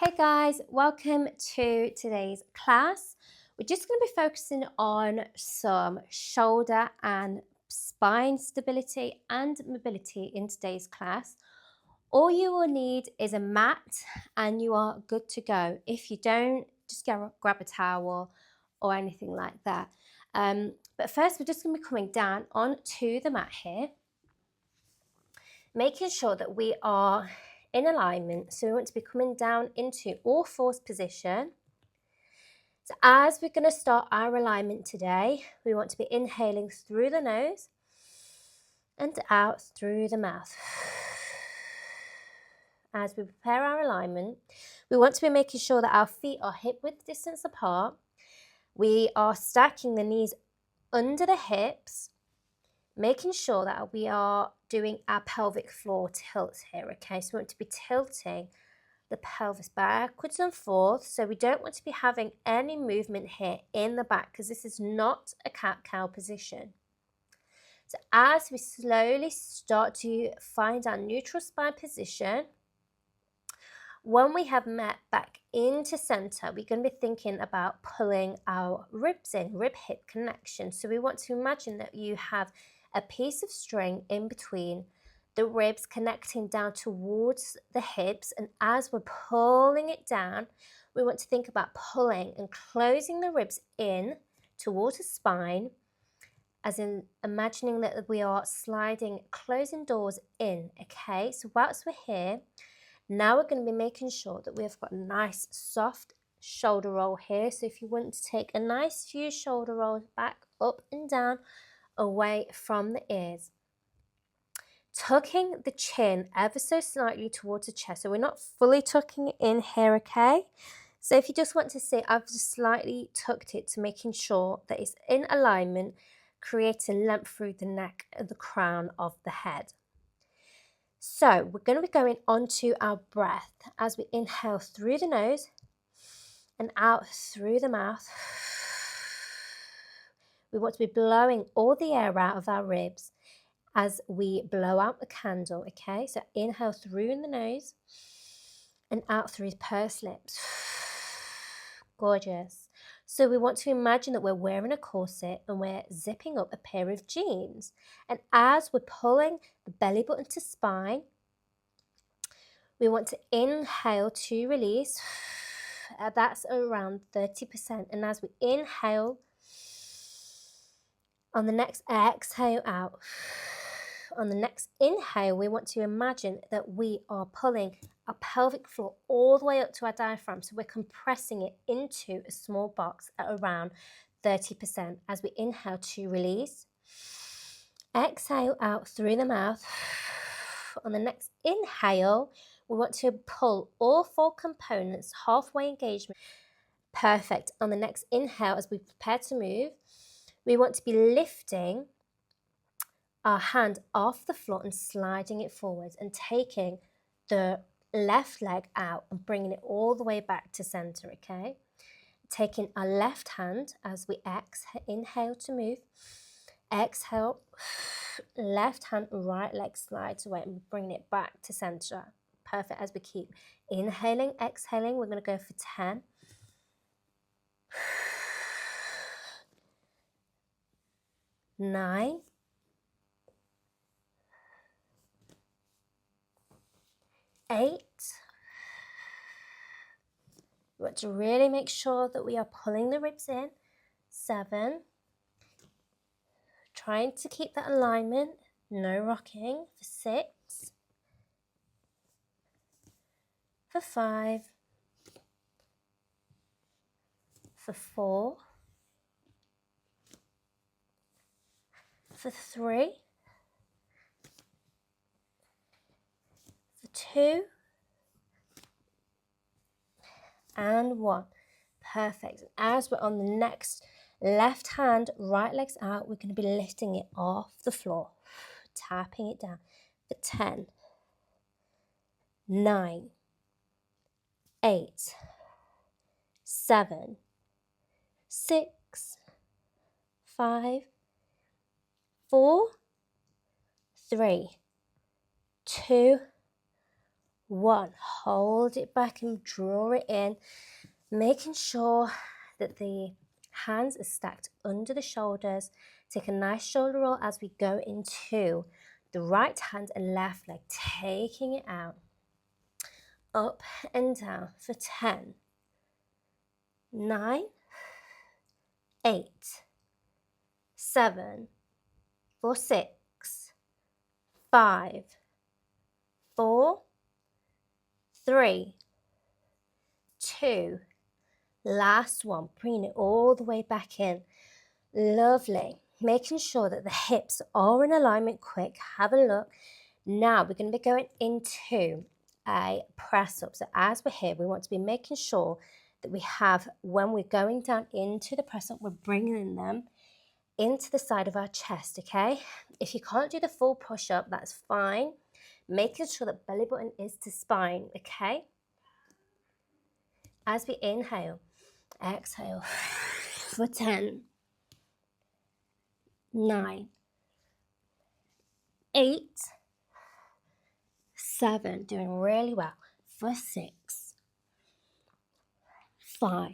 Hey guys, welcome to today's class. We're just going to be focusing on some shoulder and spine stability and mobility in today's class. All you will need is a mat and you are good to go. If you don't, just grab a towel or anything like that. But first, we're just going to be coming down onto the mat here, making sure that we are in alignment. So we want to be coming down into all fours position. So as we're going to start our alignment today, we want to be inhaling through the nose and out through the mouth. As we prepare our alignment, we want to be making sure that our feet are hip width distance apart. We are stacking the knees under the hips, making sure that we are doing our pelvic floor tilts here, okay? So we want to be tilting the pelvis backwards and forth. So we don't want to be having any movement here in the back because this is not a cat-cow position. So as we slowly start to find our neutral spine position, when we have met back into center, we're going to be thinking about pulling our ribs in, rib-hip connection. So we want to imagine that you have a piece of string in between the ribs connecting down towards the hips, and as we're pulling it down, we want to think about pulling and closing the ribs in towards the spine, as in imagining that we are sliding, closing doors in, okay? So whilst we're here, now we're going to be making sure that we've got a nice soft shoulder roll here. So if you want to take a nice few shoulder rolls back, up and down, away from the ears. Tucking the chin ever so slightly towards the chest. So we're not fully tucking it in here, okay? So if you just want to see, I've just slightly tucked it to making sure that it's in alignment, creating length through the neck and the crown of the head. So we're going to be going onto our breath as we inhale through the nose and out through the mouth. We want to be blowing all the air out of our ribs as we blow out the candle, okay? So inhale through in the nose and out through his pursed lips. Gorgeous. So we want to imagine that we're wearing a corset and we're zipping up a pair of jeans. And as we're pulling the belly button to spine, we want to inhale to release. That's around 30%. And as we inhale, on the next exhale out. On the next inhale, we want to imagine that we are pulling our pelvic floor all the way up to our diaphragm. So we're compressing it into a small box at around 30% as we inhale to release. Exhale out through the mouth. On the next inhale, we want to pull all four components, halfway engagement. Perfect. On the next inhale, as we prepare to move, we want to be lifting our hand off the floor and sliding it forwards and taking the left leg out and bringing it all the way back to center, okay? Taking our left hand as we exhale, inhale to move. Exhale, left hand, right leg slides away and bringing it back to center. Perfect. As we keep inhaling, exhaling, we're going to go for 10. 9. 8. We want to really make sure that we are pulling the ribs in. 7. Trying to keep that alignment, no rocking. For 6. For 5. For 4. For 3. For 2. And 1. Perfect. As we're on the next left hand, right leg's out, we're going to be lifting it off the floor, tapping it down for 10, 9, 8, 7, 6, 5, 4, 3, 2, 1. Hold it back and draw it in, making sure that the hands are stacked under the shoulders. Take a nice shoulder roll as we go into the right hand and left leg, taking it out, up and down for 10, 9, 8, 7, 6, 5, 4, 3, 2, last one. Bring it all the way back in. Lovely. Making sure that the hips are in alignment. Quick, have a look. Now we're going to be going into a press up. So as we're here, we want to be making sure that we have, when we're going down into the press up, we're bringing them into the side of our chest, okay? If you can't do the full push up, that's fine. Making sure that belly button is to spine, okay? As we inhale, exhale for 10, 9, 8, 7, doing really well, for 6, 5,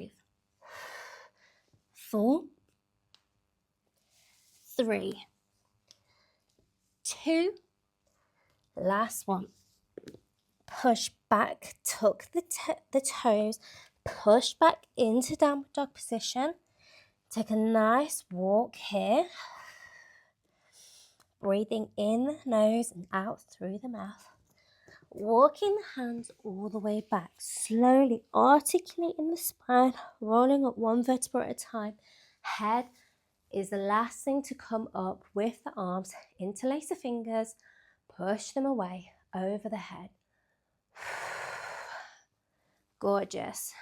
4, 3, 2, last one. Push back, tuck the toes, push back into downward dog position. Take a nice walk here. Breathing in the nose and out through the mouth. Walking the hands all the way back, slowly articulating the spine, rolling up one vertebra at a time. Head is the last thing to come up with the arms. Interlace the fingers, push them away over the head. Gorgeous.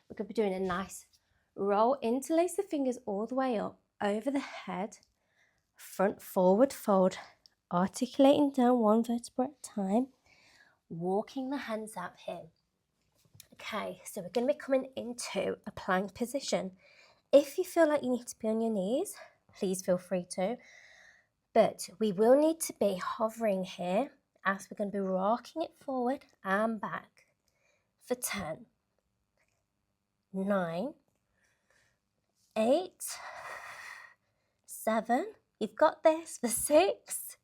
We're going to be doing a nice roll. Interlace the fingers all the way up over the head. Front forward fold. Articulating down one vertebra at a time. Walking the hands out here. Okay, so we're going to be coming into a plank position. If you feel like you need to be on your knees, please feel free to. But we will need to be hovering here as we're going to be rocking it forward and back for 10, 9, 8, 7, you've got this, for 6,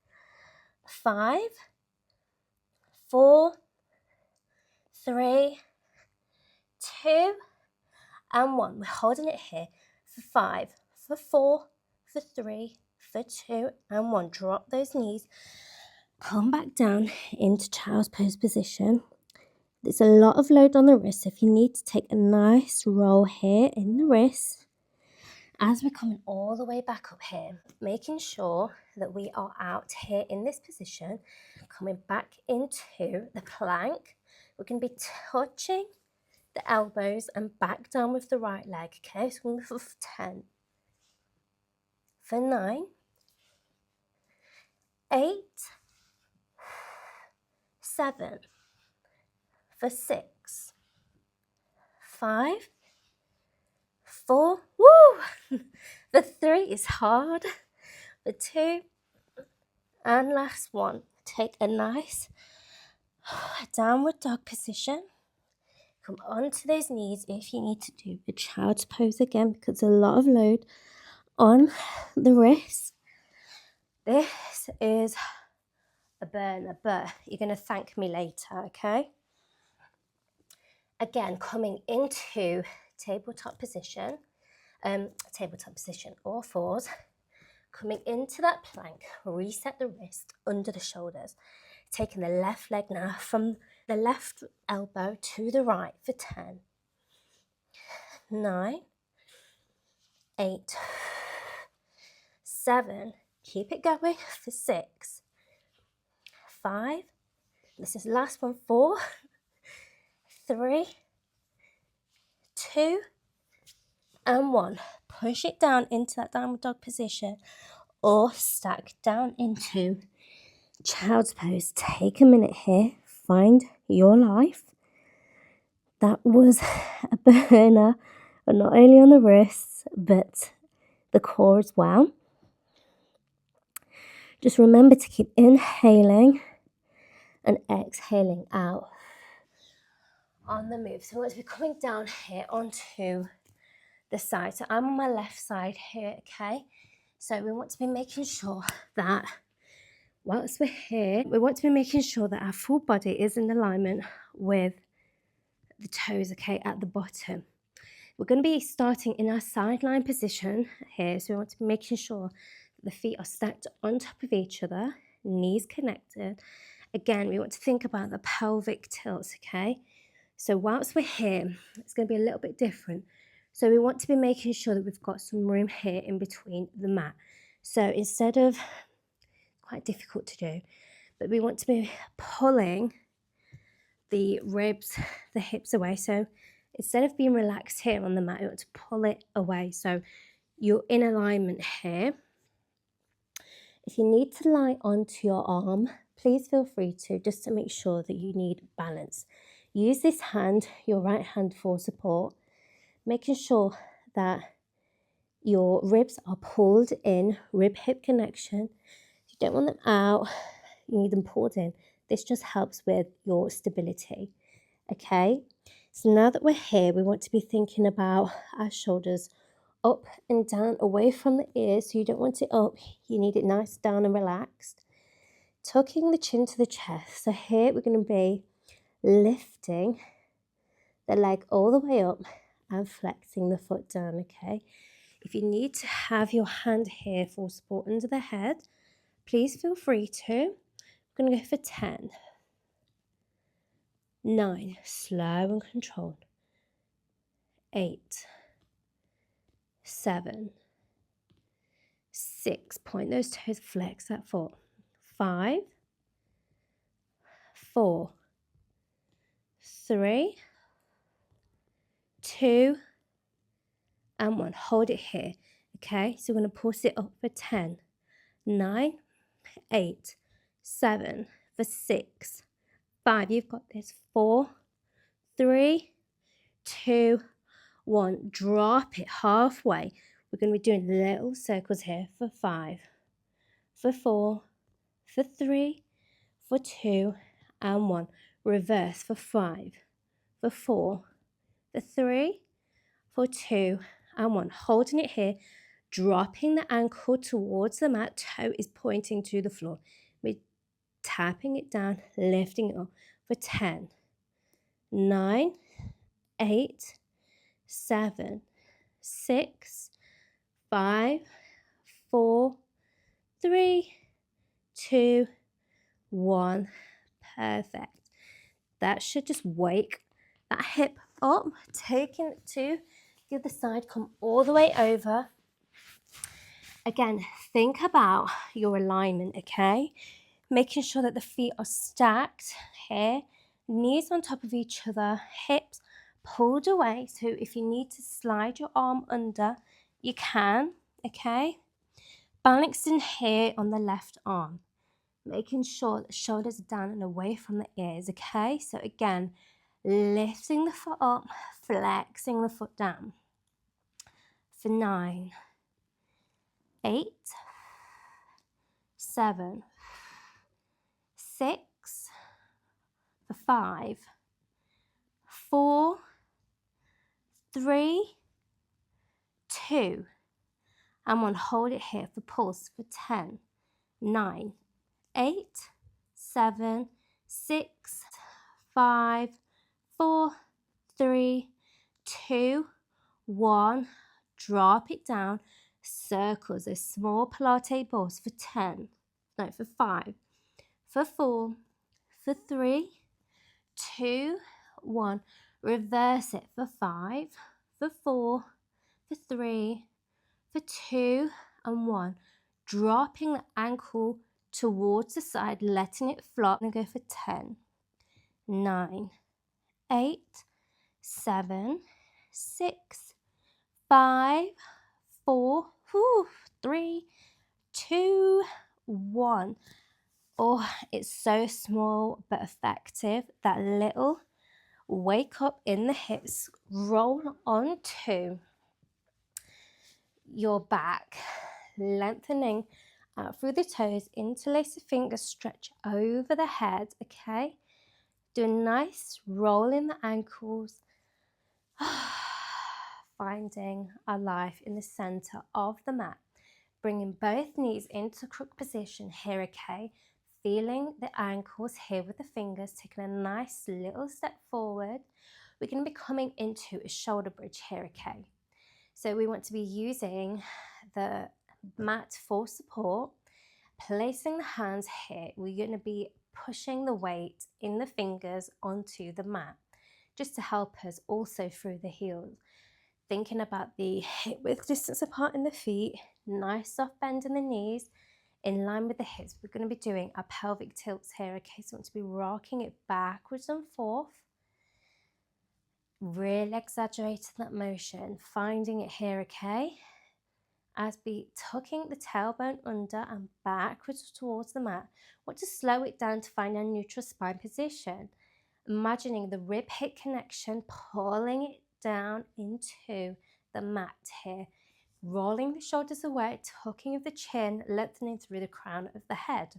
5, 4, 3, 2, and 1. We're holding it here for 5, for 4, for 3, for 2, and 1. Drop those knees. Come back down into child's pose position. There's a lot of load on the wrist. If you need to take a nice roll here in the wrist, as we're coming all the way back up here, making sure that we are out here in this position, coming back into the plank. We're going to be touching the elbows and back down with the right leg. Okay, so we're going to go for 10, for 9, 8, 7, for 6, 5, 4, woo! The 3 is hard. The 2, and last one. Take a nice downward dog position. Come onto those knees if you need to do a child's pose again, because there's a lot of load on the wrist. This is a burner, but you're going to thank me later, okay? Again, coming into tabletop position or fours, coming into that plank, reset the wrist under the shoulders, taking the left leg now from the left elbow to the right for 10, 9, 8, 7, keep it going for 6, 5, this is the last one, 4, 3, 2, and 1. Push it down into that downward dog position or stack down into child's pose. Take a minute here, find your life. That was a burner, but not only on the wrists, but the core as well. Just remember to keep inhaling and exhaling out on the move. So we want to be coming down here onto the side. So I'm on my left side here, okay? So we want to be making sure that whilst we're here, we want to be making sure that our full body is in alignment with the toes, okay, at the bottom. We're going to be starting in our sideline position here. So we want to be making sure that the feet are stacked on top of each other, knees connected. Again, we want to think about the pelvic tilts, okay? So whilst we're here, it's going to be a little bit different. So we want to be making sure that we've got some room here in between the mat. So instead of, quite difficult to do, but we want to be pulling the ribs, the hips away. So instead of being relaxed here on the mat, you want to pull it away. So you're in alignment here. If you need to lie onto your arm, please feel free to, just to make sure that you need balance. Use this hand, your right hand, for support, making sure that your ribs are pulled in, rib-hip connection. You don't want them out, you need them pulled in. This just helps with your stability, okay? So now that we're here, we want to be thinking about our shoulders up and down, away from the ears. So you don't want it up, you need it nice, down and relaxed. Tucking the chin to the chest. So here we're going to be lifting the leg all the way up and flexing the foot down, okay? If you need to have your hand here for support under the head, please feel free to. I'm going to go for 10, 9, slow and controlled, 8, 7, 6, point those toes, flex that foot, 5, 4, 3, 2, and 1. Hold it here, okay? So we're going to pulse it up for 10, 9, 8, 7, for 6, 5. You've got this. 4, 3, 2, 1. Drop it halfway. We're going to be doing little circles here for 5, for 4, for 3, for 2, and 1. Reverse for 5, for 4, for 3, for 2, and 1. Holding it here, dropping the ankle towards the mat, toe is pointing to the floor. We're tapping it down, lifting it up for 10, 9, 8, 7, 6, 5, 4, 3, 2, 1. Perfect. That should just wake that hip up, taking it to the other side, come all the way over. Again, think about your alignment, okay? Making sure that the feet are stacked here, knees on top of each other, hips pulled away. So if you need to slide your arm under, you can, okay? Balancing here on the left arm, making sure that the shoulders are down and away from the ears, okay? So again, lifting the foot up, flexing the foot down. For 9, 8, 7, 6, for 5, 4, 3, 2, and 1. Hold it here for pulse for 10, 9, 8, 7, 6, 5, 4, 3, 2, 1. Drop it down. Circles, those small Pilates balls for 10, no, for 5, for 4, for 3, 2, 1. Reverse it for 5, for 4, for 3, for 2, and 1. Dropping the ankle towards the side, letting it flop, and go for 10, 9, 8, 7, 6, 5, 4, 3, 2, 1. Oh, it's so small but effective. That little wake up in the hips, roll onto your back, lengthening out through the toes, interlace the fingers, stretch over the head, okay? Do a nice roll in the ankles, finding our life in the center of the mat. Bringing both knees into crook position here, okay? Feeling the ankles here with the fingers, taking a nice little step forward. We're going to be coming into a shoulder bridge here, okay? So we want to be using the mat for support, placing the hands here. We're going to be pushing the weight in the fingers onto the mat, just to help us also through the heels. Thinking about the hip width distance apart in the feet, nice soft bend in the knees, in line with the hips. We're going to be doing our pelvic tilts here, okay? So we want to be rocking it backwards and forth. Really exaggerating that motion, finding it here, okay? As we tucking the tailbone under and backwards towards the mat. Want to slow it down to find our neutral spine position. Imagining the rib-hip connection, pulling it down into the mat here. Rolling the shoulders away, tucking of the chin, lengthening through the crown of the head.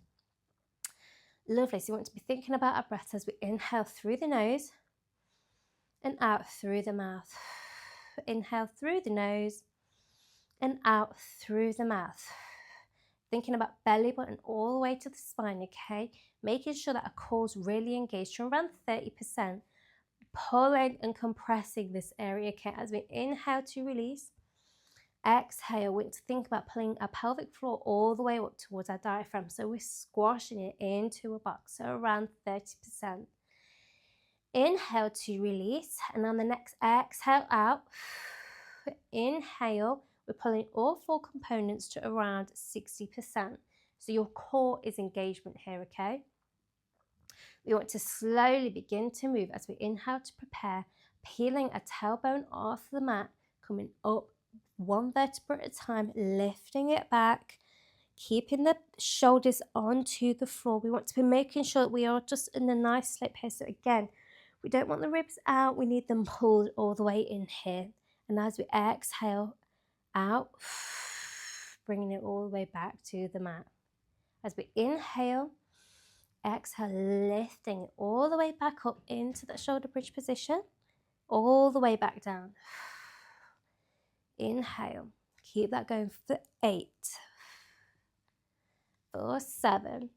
Lovely. So you want to be thinking about our breath as we inhale through the nose and out through the mouth. Inhale through the nose and out through the mouth. Thinking about belly button all the way to the spine, okay? Making sure that our core's really engaged to around 30%. Pulling and compressing this area, okay? As we inhale to release, exhale, we want to think about pulling our pelvic floor all the way up towards our diaphragm. So we're squashing it into a box, so around 30%. Inhale to release, and on the next exhale out, inhale, we're pulling all four components to around 60%. So your core is engagement here, okay? We want to slowly begin to move as we inhale to prepare, peeling a tailbone off the mat, coming up one vertebra at a time, lifting it back, keeping the shoulders onto the floor. We want to be making sure that we are just in a nice slope here. So again, we don't want the ribs out, we need them pulled all the way in here. And as we exhale out, bringing it all the way back to the mat. As we inhale, exhale, lifting it all the way back up into that shoulder bridge position, all the way back down. Inhale, keep that going for 8, for 7,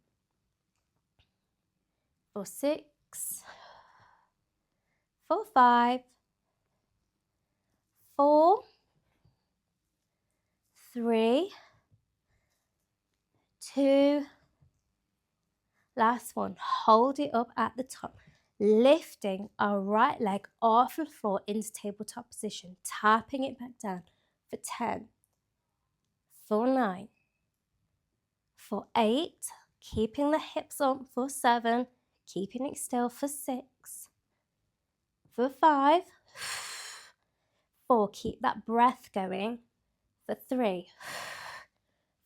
for 6, for 5, 4, 3, 2, last one. Hold it up at the top, lifting our right leg off the floor into tabletop position, tapping it back down for 10, for 9, for 8, keeping the hips up for 7, keeping it still for 6, for 5, 4, keep that breath going, for 3,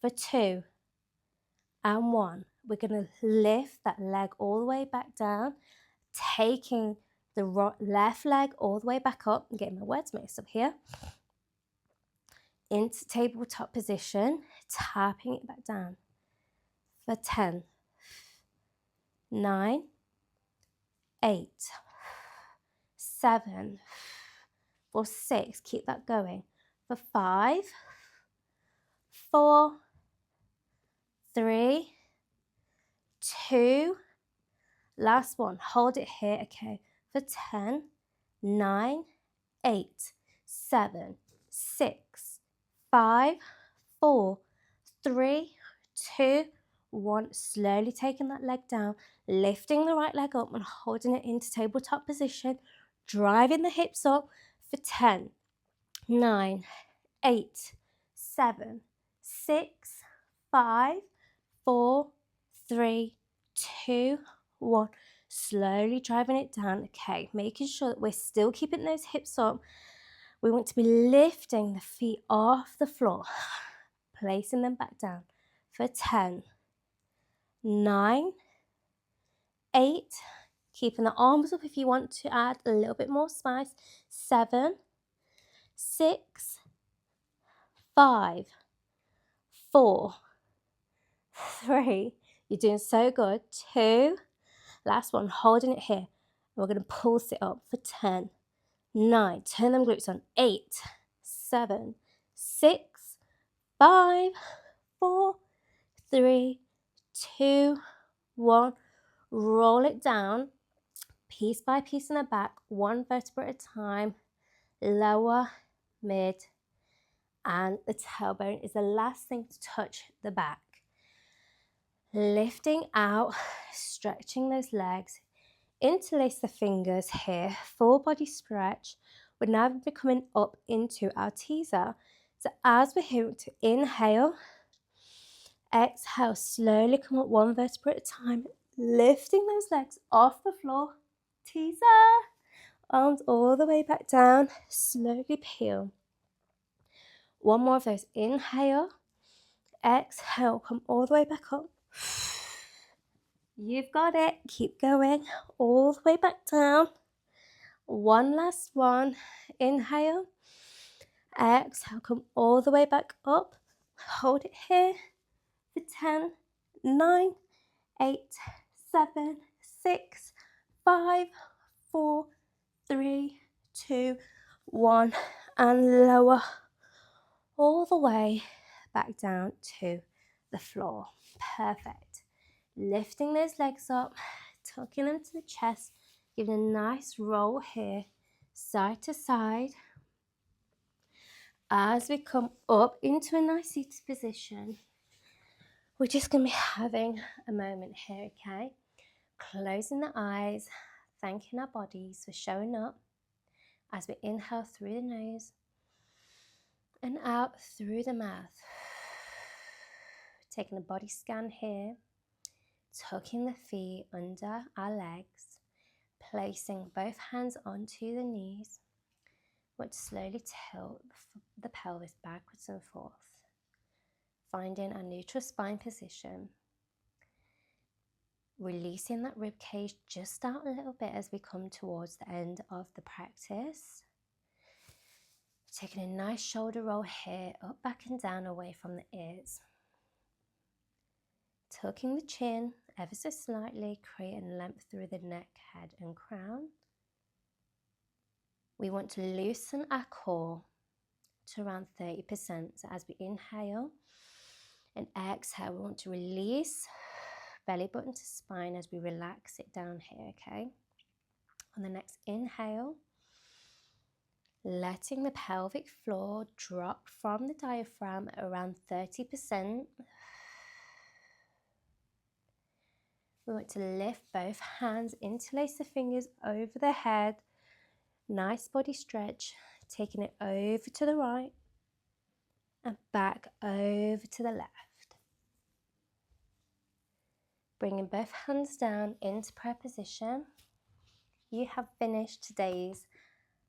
for 2, and 1. We're going to lift that leg all the way back down, taking the left leg all the way back up. I'm getting my words mixed up here. Into tabletop position, tapping it back down for 10, 9, 8, 7, for 6, keep that going, for 5, 4, 3, 2, last one, hold it here, okay, for 10, 9, 8, 7, 6, 5, 4, 3, 2, 1, slowly taking that leg down, lifting the right leg up and holding it into tabletop position, driving the hips up for 10, 9, 8, 7, 6, 5, 4, 3, 2, 1. Slowly driving it down, okay, making sure that we're still keeping those hips up. We want to be lifting the feet off the floor, placing them back down for 10, 9, 8, keeping the arms up if you want to add a little bit more spice, 7, 6, 5, 4, 3. You're doing so good. 2. Last one, holding it here. We're going to pulse it up for 10, 9. Turn them glutes on. 8, 7, 6, 5, 4, 3, 2, 1. Roll it down, piece by piece in the back, one vertebra at a time. Lower, mid, and the tailbone is the last thing to touch the back. Lifting out, stretching those legs. Interlace the fingers here, full body stretch. We're now coming up into our teaser. So as we're here to inhale, exhale, slowly come up one vertebra at a time, lifting those legs off the floor. Teaser, arms all the way back down, slowly peel. One more of those, inhale, exhale, come all the way back up. You've got it, keep going, all the way back down. One last one, inhale, exhale, come all the way back up. Hold it here for 10, 9, 8, 7, 6, 5, 4, 3, 2, 1, and lower all the way back down to the floor. Perfect. Lifting those legs up, tucking them to the chest, giving a nice roll here, side to side. As we come up into a nice seated position, we're just going to be having a moment here, okay? Closing the eyes, thanking our bodies for showing up as we inhale through the nose and out through the mouth. Taking a body scan here, tucking the feet under our legs, placing both hands onto the knees. Want to slowly tilt the pelvis backwards and forth, finding our neutral spine position, releasing that rib cage just out a little bit as we come towards the end of the practice. Taking a nice shoulder roll here, up, back and down away from the ears. Tucking the chin ever so slightly, creating length through the neck, head and crown. We want to loosen our core to around 30%. So as we inhale and exhale, we want to release belly button to spine as we relax it down here, okay? On the next inhale, letting the pelvic floor drop from the diaphragm at around 30%. We want to lift both hands, interlace the fingers over the head. Nice body stretch, taking it over to the right and back over to the left. Bringing both hands down into prayer position. You have finished today's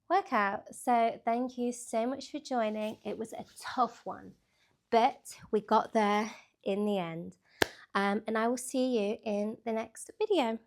workout. So thank you so much for joining. It was a tough one, but we got there in the end. And I will see you in the next video.